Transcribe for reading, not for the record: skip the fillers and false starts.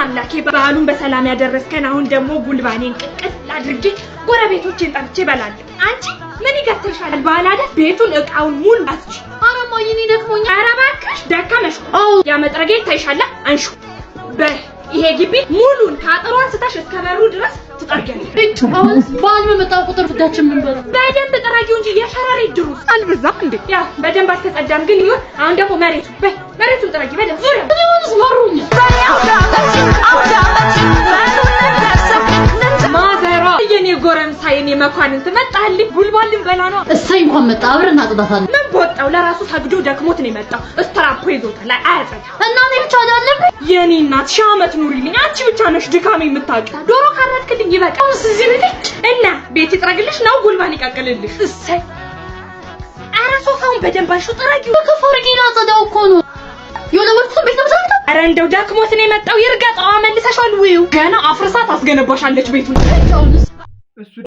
አምላኬ በዓሉን በሰላም ያደረስከን። አሁን ደግሞ ጉልባኔን ቅቅል አድርጌ ጎረቤቶቼን ጠርቼ እበላለሁ። አንቺ ምን ይገትርሻል? በዓል አይደል? ቤቱን እቃውን ሙሉ አስጪ። ኧረ እማዬ እኔ ደክሞኛል። ኧረ እባክሽ ደከመሽ። ያ መጥረጊያ ይታይሻል። አንሹ በይ። ይሄ ግቢ ሙሉን ከአጥሩ አንስተሽ እስከ በሩ ድረስ ትጠርጊያለሽ። አሁን በዓል በመጣ ቁጥር ፍዳችን ምን በለው? በደንብ ጠራጊው እንጂ የሸረሪት ድሩስ አልበዛም እንዴ? ያው በደንብ አልተጸዳም ግን ይሁን። አሁን ደግሞ መሬቱ በይ፣ መሬቱን ጠራጊ በደንብ ዙሪያ። እኔውንስ መሩኝ። ማዘሯ የኔ ጎረምሳ የኔ መኳንንት መጣልኝ። ጉልባልን በላ ነው። እሰይ እንኳን መጣ። አብረን እናጽዳታለን። ምን በወጣው ለራሱ ሰግዶ ደክሞት ነው የመጣው። ስትራፖ ይዞታል ላይ አያጸዳ። እናቴ ብቻ አይደለም የኔ እናት ሺህ ዓመት ኑሪልኝ። አንቺ ብቻ ነሽ ድካሜ የምታውቂው። ዶሮ ካረድክልኝ ይበቃል። እዚህ ልጅ እና ቤት ይጥረግልሽ ነው ጉልባን ይቀቅልልሽ። እሰይ ኧረ ሶፋውን በደንብ አንሹ ጠራጊው። ከፈርቂና ጸዳው እኮ ነው የሆነ ወጥቶ ቤት ነው ዘንታ። ኧረ እንደው ደክሞት ነው የመጣው። ይርገጠዋ መልሰሻል። ውዩ ገና አፍርሳት አስገነባሻለች ቤቱን።